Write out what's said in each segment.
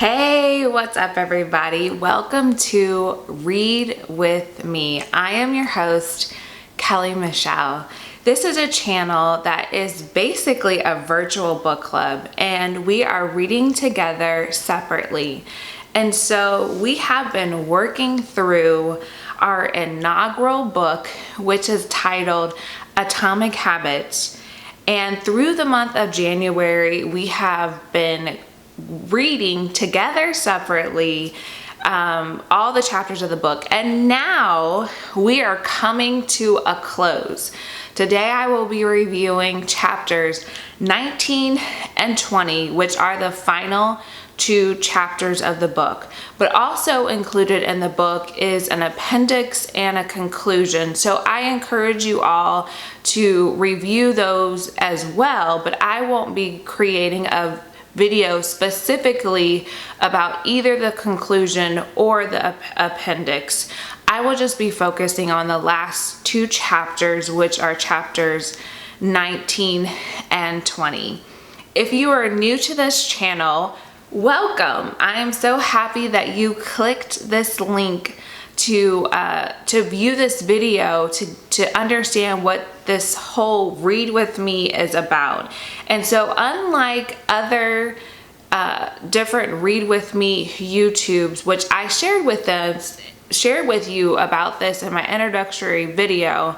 Hey, what's up, everybody? Welcome to Read With Me. I am your host, Kelly Michelle. This is a channel that is basically a virtual book club, and we are reading together separately. And so we have been working through our inaugural book, which is titled Atomic Habits. And through the month of January, we have been reading together separately all the chapters of the book, and now we are coming to a close. Today I will be reviewing chapters 19 and 20, which are the final two chapters of the book. But also included in the book is an appendix and a conclusion, so I encourage you all to review those as well, but I won't be creating a video specifically about either the conclusion or the appendix. I will just be focusing on the last two chapters, which are chapters 19 and 20. If you are new to this channel, welcome. I am so happy that you clicked this link to view this video, to understand what this whole Read With Me is about. And so unlike other different Read With Me YouTubes, which I shared with you about this in my introductory video,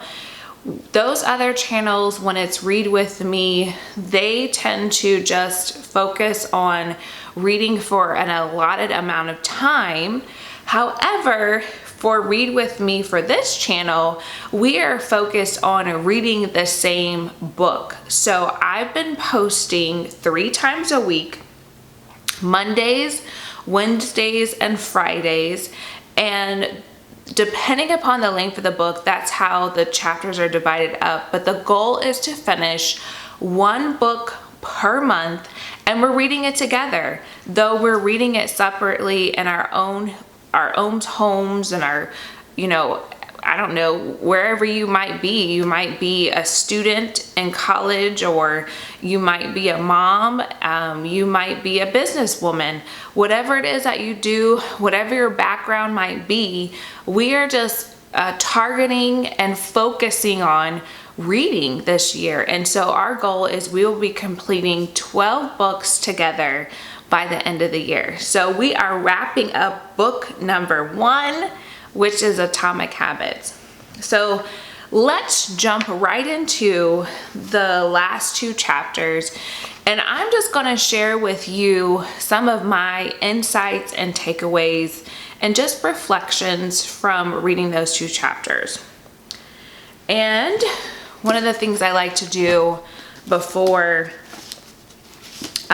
those other channels, when it's Read With Me, they tend to just focus on reading for an allotted amount of time. However, for Read With Me for this channel, we are focused on reading the same book. So I've been posting 3 times a week, Mondays, Wednesdays, and Fridays, and depending upon the length of the book, that's how the chapters are divided up. But the goal is to finish one book per month, and we're reading it together, though we're reading it separately in our own homes and our, I don't know, wherever you might be. You might be a student in college, or you might be a mom, you might be a businesswoman. Whatever it is that you do, whatever your background might be, we are just targeting and focusing on reading this year. And so our goal is we will be completing 12 books together by the end of the year. So we are wrapping up book number 1, which is Atomic Habits. So let's jump right into the last 2 chapters, and I'm just going to share with you some of my insights and takeaways and just reflections from reading those 2 chapters. And one of the things I like to do before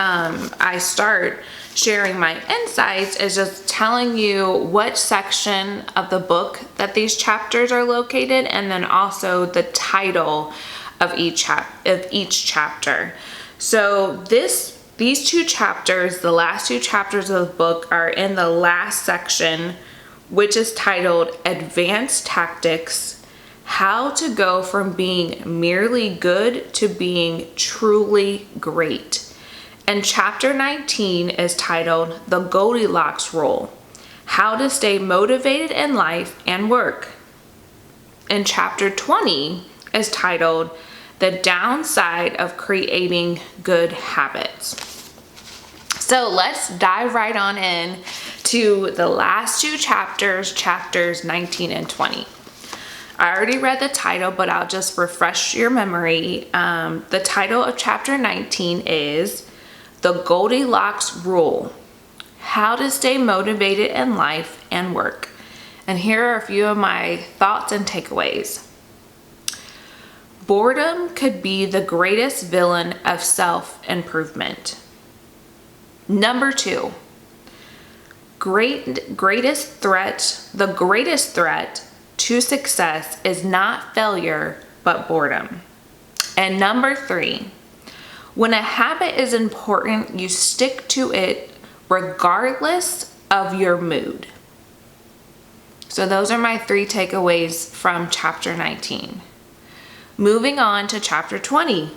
I start sharing my insights is just telling you what section of the book that these chapters are located, and then also the title of each chapter. So these 2 chapters, the last 2 chapters of the book, are in the last section, which is titled Advanced Tactics: How to Go from Being Merely Good to Being Truly Great. And chapter 19 is titled The Goldilocks Rule: How to Stay Motivated in Life and Work. And chapter 20 is titled The Downside of Creating Good Habits. So let's dive right on in to the last 2 chapters, chapters 19 and 20. I already read the title, but I'll just refresh your memory. The title of chapter 19 is The Goldilocks Rule: How to Stay Motivated in Life and Work. And here are a few of my thoughts and takeaways. Boredom could be the greatest villain of self-improvement. Number 2, the greatest threat to success is not failure, but boredom. And number 3, when a habit is important, you stick to it regardless of your mood. So those are my 3 takeaways from chapter 19. Moving on to chapter 20.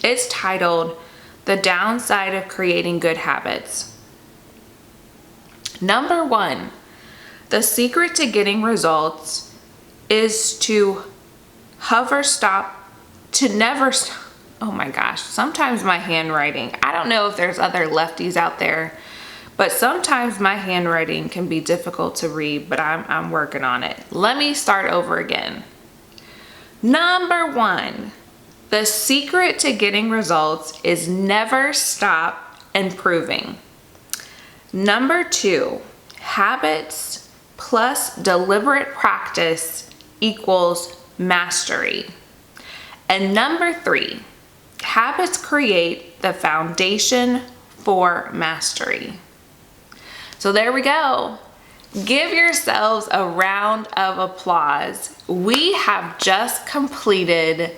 It's titled The Downside of Creating Good Habits. Number one, the secret to getting results is to never stop. Oh my gosh, sometimes my handwriting, I don't know if there's other lefties out there, but sometimes my handwriting can be difficult to read, but I'm working on it. Let me start over again. Number one, the secret to getting results is never stop improving. Number two, habits plus deliberate practice equals mastery. And number three, habits create the foundation for mastery. So there we go. Give yourselves a round of applause. We have just completed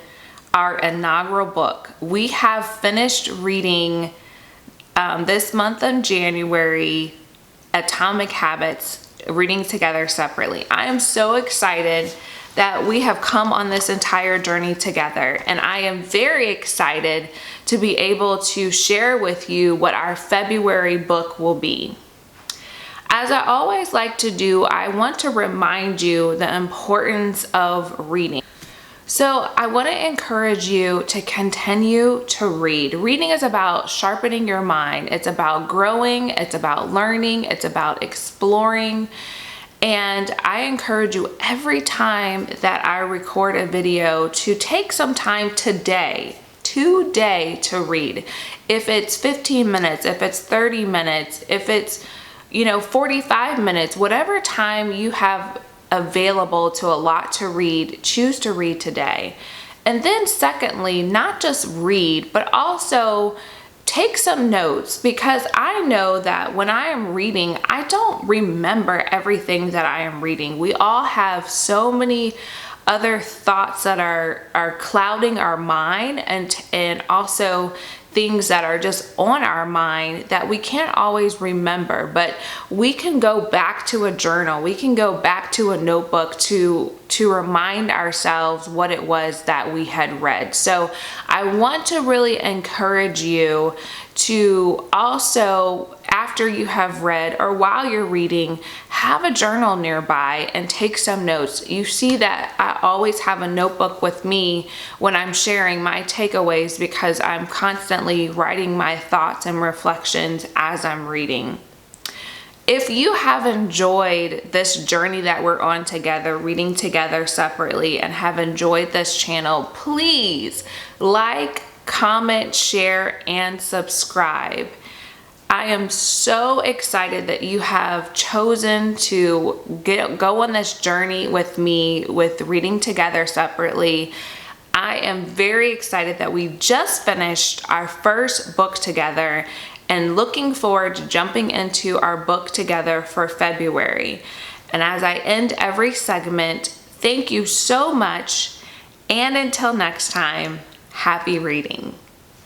our inaugural book. We have finished reading this month of January, Atomic Habits, Reading Together Separately. I am so excited that we have come on this entire journey together, and I am very excited to be able to share with you what our February book will be. As I always like to do, I want to remind you the importance of reading. So I want to encourage you to continue to read. Reading is about sharpening your mind. It's about growing. It's about learning. It's about exploring. And I encourage you every time that I record a video to take some time today to read. If it's 15 minutes, if it's 30 minutes, if it's 45 minutes, whatever time you have available to a lot to read, choose to read today. And then secondly, not just read, but also take some notes, because I know that when I am reading, I don't remember everything that I am reading. We all have so many other thoughts that are clouding our mind, and also things that are just on our mind that we can't always remember, but we can go back to a journal, we can go back to a notebook to remind ourselves what it was that we had read. So I want to really encourage you to also, after you have read or while you're reading, have a journal nearby and take some notes. You see that I always have a notebook with me when I'm sharing my takeaways, because I'm constantly writing my thoughts and reflections as I'm reading. If you have enjoyed this journey that we're on together, Reading Together Separately, and have enjoyed this channel, please like, comment, share, and subscribe. I am so excited that you have chosen to go on this journey with me with Reading Together Separately. I am very excited that we just finished our first book together, and looking forward to jumping into our book together for February. And as I end every segment, thank you so much, and until next time, happy reading.